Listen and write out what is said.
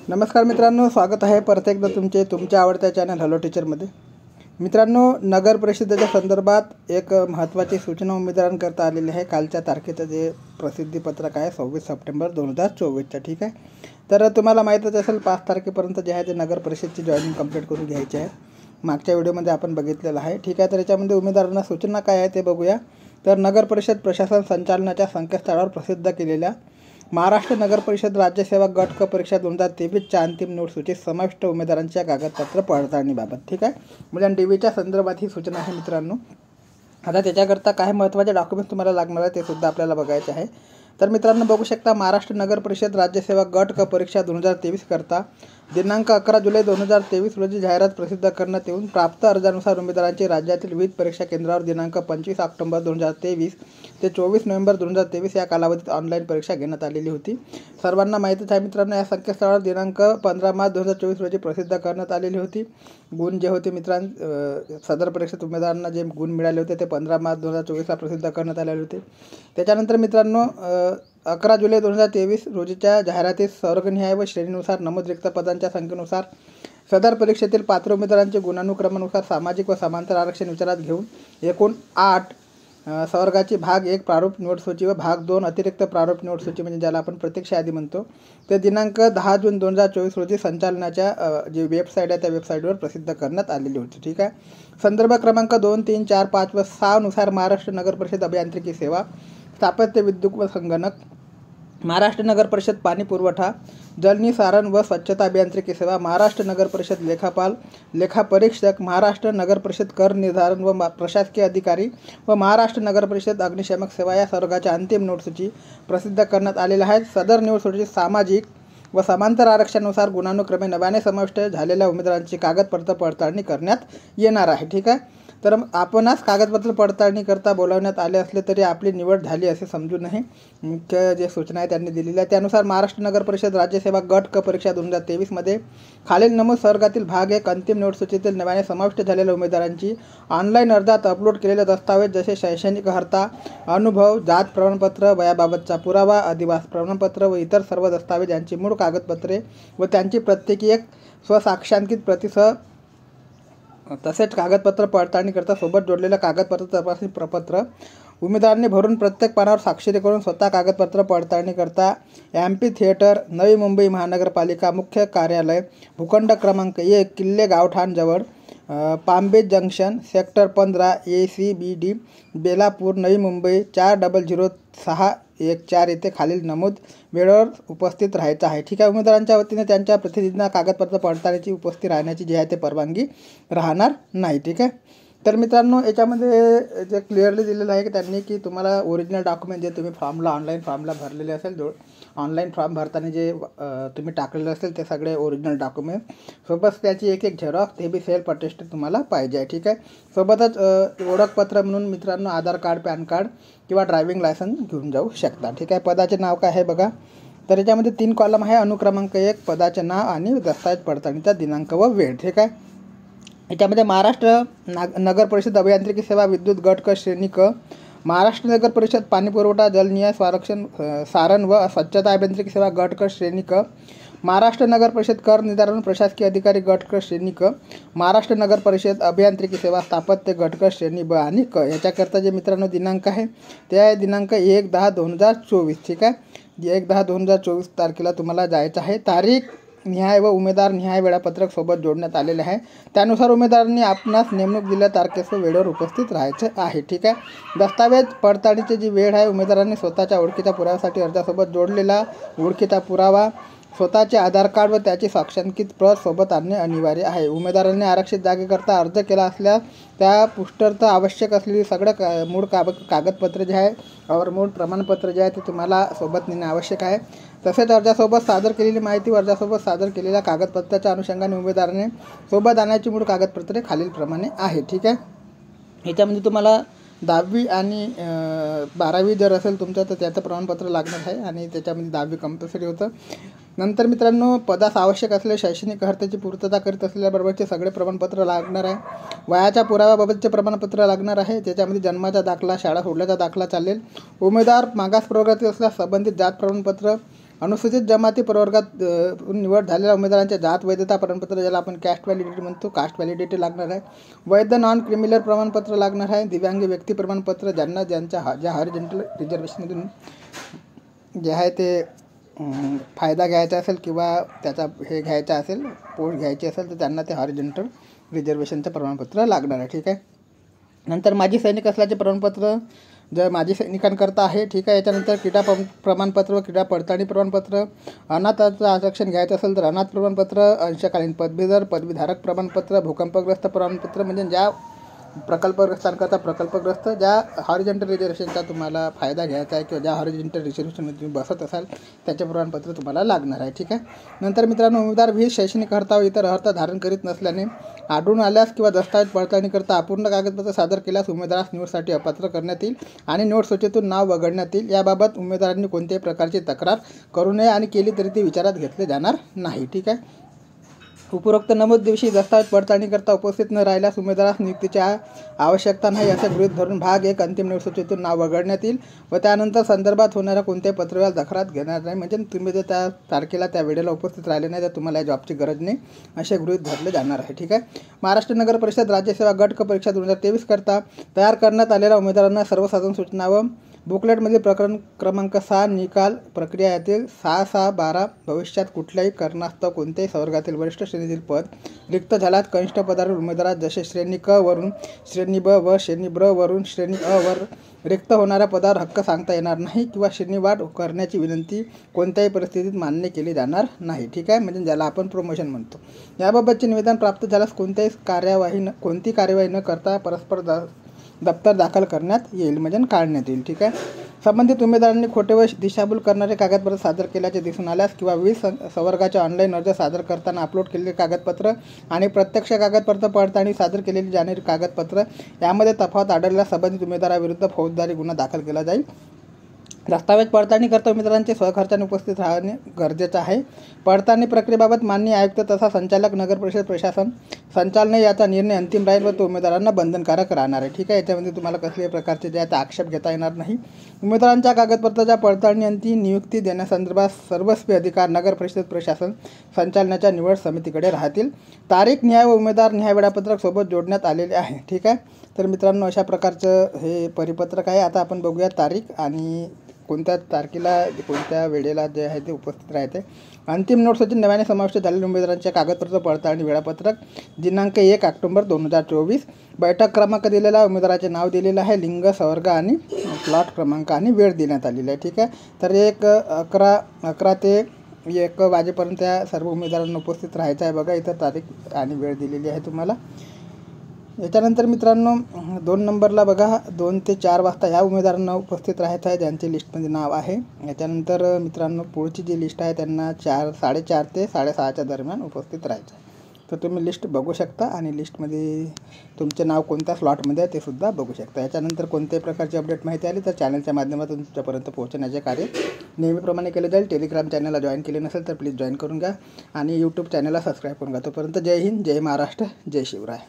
नमस्कार मित्रांनो, स्वागत आहे परत एकदा तुमच्या आवडत्या चॅनल हॅलो टीचरमध्ये। मित्रांनो, नगर परिषदेच्या संदर्भात एक महत्त्वाची सूचना उमेदवारांकरता आलेली आहे। कालच्या तारखेचं जे प्रसिद्धी पत्रक आहे 26 सप्टेंबर 2024चं, ठीक आहे। तर तुम्हाला माहीतच असेल 5 तारखेपर्यंत जे आहे ते नगर परिषदची जॉईनिंग कंप्लीट करून घ्यायची आहे। मागच्या व्हिडिओमध्ये आपण बघितलेलं आहे, ठीक आहे। तर याच्यामध्ये उमेदवारांना सूचना काय आहे ते बघूया। तर नगर परिषद प्रशासन संचालनाच्या संकेतस्थळावर प्रसिद्ध केलेल्या महाराष्ट्र नगर परिषद राज्यसेवा गट क परीक्षा 2023च्या अंतिम नोट सूचीत समाविष्ट उमेदवारांच्या कागदपत्र पडताळणीबाबत, ठीक आहे। म्हणजे डीवीच्या संदर्भात ही सूचना आहे मित्रांनो। आता त्याच्याकरता काय महत्त्वाचे डॉक्युमेंट्स तुम्हाला लागणार आहे ते सुद्धा आपल्याला बघायचे आहे। तर मित्रांनो, बघू शकता महाराष्ट्र नगर परिषद राज्यसेवा गट क परीक्षा 2023 करता दिनांक 11 जुलै 2023 रोजी जाहिरात प्रसिद्ध करण्यात येऊन प्राप्त अर्जानुसार उमेदवारांची राज्यातील विविध परीक्षा केंद्रावर दिनांक 25 ऑक्टोबर 2023 ते 24 नोव्हेंबर 2023 या कालावधीत ऑनलाईन परीक्षा घेण्यात आलेली होती। सर्वांना माहितीच आहे मित्रांनो, या संकेतस्थळावर दिनांक 15 मार्च 2024 रोजी प्रसिद्ध करण्यात आलेली होती। गुण जे होते मित्रांनो, सदर परीक्षेत उमेदवारांना जे गुण मिळाले होते ते 15 मार्च 2024ला प्रसिद्ध करण्यात आलेले होते। त्याच्यानंतर मित्रांनो, 11 जुलै 2023 रोजीच्या जाहिरातीत संवर्गनिहाय व श्रेणीनुसार नमूद रिक्त पदांच्या संख्येनुसार सदर परीक्षेतील पात्र उमेदवारांचे गुणानुक्रमानुसार सामाजिक व समांतर आरक्षण विचारात घेऊन एकूण 8 संवर्गाची भाग 1 प्रारूप निवड सूची व भाग 2 अतिरिक्त प्रारूप निवड सूची, म्हणजे ज्याला आपण प्रत्यक्ष यादी म्हणतो, ते दिनांक 10 जून 2024 रोजी संचालनाच्या जी वेबसाईट आहे त्या वेबसाईटवर प्रसिद्ध करण्यात आलेली होती, ठीक आहे। संदर्भ क्रमांक 2, 3, 4, 5 व 6 नुसार महाराष्ट्र नगर परिषद अभियांत्रिकी सेवा, स्थापत्य विद्युत व संगणक, महाराष्ट्र नगर परिषद पाणी पुरवठा, जलनिसारण व स्वच्छता अभियांत्रिकी सेवा, महाराष्ट्र नगर परिषद लेखापाल, लेखापरीक्षक, महाराष्ट्र नगर परिषद कर निर्धारण व प्रशासकीय अधिकारी व महाराष्ट्र नगर परिषद अग्निशामक सेवा या सर्वांच्या अंतिम नोट सूची प्रसिद्ध करण्यात आलेल्या आहेत। सदर निवड सूची सामाजिक व समांतर आरक्षणानुसार गुणानुक्रमे नव्याने समाविष्ट झालेल्या उमेदवारांची कागदपत्र पडताळणी करण्यात येणार आहे, ठीक आहे। तर आपणास कागदपत्र पडताळणी करता बोलावण्यात आले असले तरी आपली निवड झाली असे समजू नये। मुख्य जे सूचना आहे त्यांनी दिलेल्या आहे त्यानुसार महाराष्ट्र नगर परिषद राज्यसेवा गट क परीक्षा 2023 मध्ये खालील नमूद संवर्गातील भाग 1 अंतिम निवड सूचीतील नव्याने समाविष्ट झालेल्या उमेदवारांची ऑनलाईन अर्जात अपलोड केलेले दस्तावेज जसे शैक्षणिक अर्हता, अनुभव, जात प्रमाणपत्र, वयाबाबतचा पुरावा, अधिवास प्रमाणपत्र व इतर सर्व दस्तावेज यांची मूळ कागदपत्रे व त्यांची प्रत्येकी एक स्वसाक्षांकित प्रतिसह तसेच कागदपत्र पडताळणी करता सोबत जोडलेलं कागदपत्र तपासणी प्रपत्र उमेदवारांनी भरून प्रत्येक पानावर स्वाक्षरी करून स्वतः कागदपत्र पडताळणी करता एम्पी थिएटर, नवी मुंबई महानगरपालिका मुख्य कार्यालय, भूखंड क्रमांक 1, किल्ले गावठाण जवळ, Palm Beach junction, sector 15, ACBD, Belapur, Navi Mumbai 400614 येथे खालील नमूद वेळेवर उपस्थित राहायचं आहे, ठीक आहे। उमेदवारांच्या वतीने त्यांच्या प्रतिनिधींना कागदपत्र पडताळणीची उपस्थित राहण्याची जी आहे ते परवानगी राहणार नाही, ठीक आहे। तर मित्रांनो, याच्यामध्ये जे क्लिअरली दिलेलं आहे की त्यांनी की तुम्हाला ओरिजिनल डॉक्युमेंट जे तुम्ही ऑनलाईन फॉर्मला भरलेले असेल, ऑनलाईन फॉर्म भरताना जे तुम्ही टाकलेलं असेल ते सगळे ओरिजिनल डॉक्युमेंट सोबत त्याची एक झेरॉक्स ते बी सेल्फ अटेस्टेड तुम्हाला पाहिजे आहे, ठीक आहे। सोबतच ओळखपत्र म्हणून मित्रांनो आधार कार्ड, पॅन कार्ड किंवा ड्रायव्हिंग लायसन्स घेऊन जाऊ शकता, ठीक आहे। पदाचे नाव काय आहे बघा। तर याच्यामध्ये 3 कॉलम आहे। अनुक्रमांक 1 पदाचे नाव आणि दस्तावेज पडताळणीचा दिनांक व वेळ, ठीक आहे। याच्यामध्ये महाराष्ट्र नगर परिषद अभियांत्रिकी सेवा विद्युत गट क श्रेणी क, महाराष्ट्र नगर परिषद पाणी पुरवठा जलनियाय सारण व स्वच्छता अभियांत्रिकी सेवा गट क श्रेणी क, महाराष्ट्र नगर परिषद कर निर्धारण प्रशासकीय अधिकारी गट क श्रेणी क, महाराष्ट्र नगर परिषद अभियांत्रिकी सेवा स्थापत्य गट क श्रेणी ब आणि क। याच्याकरता जे मित्रांनो दिनांक आहे ते आहे दिनांक 1/10/2024, ठीक आहे। 1/10/2024 तारखेला तुम्हाला जायचं आहे। तारीख निहाय व उमेदवार निहाय वेळापत्रक सोबत जोडण्यात आलेले आहे। त्यानुसार उमेदवारांनी आपणास नेमणूक दिलेल्या तारखेस वेळेवर उपस्थित राहायचे आहे, ठीक आहे। दस्तावेज पडताळणीची जी वेळ आहे, उमेदवारांनी स्वतःच्या ओळखीच्या पुराव्यासाठी अर्जासोबत जोडलेला ओळखीचा पुरावा, स्वतःचे आधार कार्ड व त्याची स्वाक्षांकित प्रत सोबत आणणे अनिवार्य आहे। उमेदवारांनी आरक्षित जागेकरता अर्ज केला असल्यास त्या पुष्टर्थ आवश्यक असलेली सगळं मूळ कागदपत्र जे आहे और मूळ प्रमाणपत्र जे आहे ते तुम्हाला सोबत नेणे आवश्यक आहे। तसेच अर्जासोबत सादर केलेली माहिती व अर्जासोबत सादर केलेल्या कागदपत्राच्या अनुषंगाने उमेदवाराने सोबत आणायची मूळ कागदपत्रे खालीलप्रमाणे आहे, ठीक आहे। याच्यामध्ये तुम्हाला 10वी आणि 12वी जर असेल तुमचं तर त्याचं प्रमाणपत्र लागणार आहे आणि त्याच्यामध्ये 10वी कंपल्सरी होतं। नंतर मित्रांनो, पदास आवश्यक असलेल्या शैक्षणिक अर्हतेची पूर्तता करीत असलेल्याबरोबरचे सगळे प्रमाणपत्र लागणार आहे। वयाच्या पुराव्याबाबतचे प्रमाणपत्र लागणार आहे। त्याच्यामध्ये जन्माचा दाखला, शाळा सोडल्याचा दाखला चालेल। उमेदवार मागास प्रवर्गातील असल्यास संबंधित जात प्रमाणपत्र, अनुसूचित जमाती प्रवर्गात निवड झालेल्या उमेदवारांचे जात वैधता प्रमाणपत्र, ज्याला आपण कास्ट व्हॅलिडिटी म्हणतो, कास्ट व्हॅलिडिटी लागणार आहे. वैध नॉन क्रिमिनल प्रमाणपत्र लागणार आहे. दिव्यांग व्यक्ती प्रमाणपत्र, ज्या हॉरिझॉन्टल रिझर्वेशनमधून जे आहे ते फायदा घ्यायचा असेल किंवा त्याचा हे घ्यायचा असेल, पोस्ट घ्यायची असेल, तर त्यांना ते हॉरिझॉन्टल रिझर्वेशनचं प्रमाणपत्र लागणार आहे. ठीक आहे. नंतर माजी सैनिक असल्याचे प्रमाणपत्र जर माजी सैनिकांकरता आहे. ठीक आहे. याच्यानंतर क्रीडा प्रमाणपत्र व क्रीडा पडताळणी प्रमाणपत्र, अनाथाचं आरक्षण घ्यायचं असेल तर अनाथ प्रमाणपत्र, अंशकालीन पदवीधर पदवीधारक प्रमाणपत्र, भूकंपग्रस्त प्रमाणपत्र, म्हणजे ज्या प्रकल्पग्रस्तांकरता प्रकल्पग्रस्त, ज्या हॉरिझॉन्टल रिझर्वेशनचा तुम्हाला फायदा घ्यायचा आहे किंवा ज्या हॉरिझॉन्टल रिझर्वेशनमध्ये तुम्ही बसत असाल त्याचे प्रमाणपत्र तुम्हाला लागणार आहे. ठीक आहे. नंतर मित्रांनो, उमेदवार विविध शैक्षणिक अर्हता व इतर अर्हता धारण करीत नसल्याने आढळून आल्यास किंवा दस्तावेज पडताळणीकरता अपूर्ण कागदपत्र सादर केल्यास उमेदवारास निवडसाठी अपात्र करण्यात येईल आणि निवड सूचीतून नाव वगळण्यात येईल. याबाबत उमेदवारांनी कोणत्याही प्रकारची तक्रार करू नये आणि केली तरी ती विचारात घेतले जाणार नाही. ठीक आहे. उपरोक्त नमूद दिवशी दस्तावेज पडताळणीकरता उपस्थित न राहिल्यास उमेदवारास नियुक्तीची आवश्यकता नाही असे गृहीत धरून भाग 1 अंतिम निवड सूचीतून नाव वगळण्यात येईल व त्यानंतर संदर्भात होणाऱ्या कोणत्याही पत्रव्यवहार दखलात घेणार नाही. म्हणजे तुम्ही जर त्या तारखेला त्या वेळेला उपस्थित राहिले नाही तर तुम्हाला या जॉबची गरज नाही असे गृहीत धरले जाणार आहे. ठीक आहे. महाराष्ट्र नगर परिषद राज्यसेवा गट क परीक्षा 2023 करता तयार करण्यात आलेल्या उमेदवारांना सर्वसाधारण सूचना व बुकलेटमधील प्रकरण क्रमांक 6 निकाल प्रक्रिया यातील 6/6/12 भविष्यात कुठल्याही कारणास्तव कोणत्याही संवर्गातील वरिष्ठ श्रेणीतील पद रिक्त झाल्यास कनिष्ठ पदावरील उमेदवारास जसे श्रेणी क वरून श्रेणी ब व श्रेणी ब वरून श्रेणी अ वर रिक्त होणाऱ्या पदावर हक्क सांगता येणार नाही किंवा श्रेणीवाढ करण्याची विनंती कोणत्याही परिस्थितीत मान्य केली जाणार नाही. ठीक आहे. म्हणजे ज्याला आपण प्रमोशन म्हणतो. याबाबतचे निवेदन प्राप्त झाल्यास कोणती कार्यवाही न करता परस्पर दप्तर दाखल करण्यात येईल, म्हणजे काढण्यात येईल. ठीक आहे. संबंधित उमेदवारांनी खोटे व दिशाभूल करणारे कागदपत्र सादर केल्याचे दिसून आल्यास किंवा विविध संवर्गाचे ऑनलाईन अर्ज सादर करताना अपलोड केलेले कागदपत्र आणि प्रत्यक्ष कागदपत्र पडताळणी सादर केलेली जाणीव कागदपत्र यामध्ये तफावत आढळल्यास संबंधित उमेदवाराविरुद्ध फौजदारी गुन्हा दाखल केला जाईल. दस्तावेज पडताळणी करता उमेदवारांचे स्वखर्चाने उपस्थित राहणे गरजेचं आहे. पडताळणी प्रक्रियेबाबत माननीय आयुक्त तथा संचालक नगर परिषद प्रशासन संचालने याचा निर्णय अंतिम राहील व तो उमेदवारांना बंधनकारक राहणार आहे. ठीक आहे. याच्यामध्ये तुम्हाला कसल्याही प्रकारचे जे आहे ते आक्षेप घेता येणार नाही. उमेदवारांच्या कागदपत्राच्या पडताळणी अंती नियुक्ती देण्यासंदर्भात सर्वस्वी अधिकार नगर परिषद प्रशासन संचालनाच्या निवड समितीकडे राहतील. तारीख न्याय व उमेदवार न्याय वेळापत्रक सोबत जोडण्यात आलेले आहे. ठीक आहे. तर मित्रांनो, अशा प्रकारचं हे परिपत्रक आहे. आता आपण बघूया तारीख आणि कोणत्या तारखेला कोणत्या वेळेला जे आहे ते उपस्थित राहते. अंतिम नोट सूचीत नव्याने समाविष्ट झालेल्या उमेदवारांच्या कागदपत्र पडताळणी वेळापत्रक दिनांक 1 ऑक्टोबर 2024. बैठक क्रमांक दिलेला, उमेदवाराचे नाव दिलेलं आहे, लिंग, संवर्ग आणि प्लॉट क्रमांक आणि वेळ देण्यात आलेली आहे. ठीक आहे. तर 11 ते 1 वाजेपर्यंत या सर्व उमेदवारांना उपस्थित राहायचं आहे. बघा, इथं तारीख आणि वेळ दिलेली आहे तुम्हाला. याच्यानंतर मित्रांनो 2 नंबरला बघा 2 ते 4 वाजता या उमेदवारांना उपस्थित राहायचं आहे, ज्यांचे लिस्टमध्ये नाव आहे. याच्यानंतर मित्रांनो पुढची जी लिस्ट आहे त्यांना 4:30 ते 6:30च्या दरम्यान उपस्थित राहायचं आहे. तर तुम्ही लिस्ट बघू शकता आणि लिस्टमध्ये तुमचे नाव कोणत्या स्लॉटमध्ये आहे ते सुद्धा बघू शकता. याच्यानंतर कोणत्याही प्रकारची अपडेट माहिती आली तर चॅनलच्या माध्यमातून तुमच्यापर्यंत पोहोचण्याचे कार्य नेहमीप्रमाणे केले जाईल. टेलिग्राम चॅनलला जॉईन केले नसेल तर प्लीज जॉईन करून घ्या आणि यूट्यूब चॅनलला सबस्क्राईब करून घ्या. तोपर्यंत जय हिंद, जय महाराष्ट्र, जय शिवराय.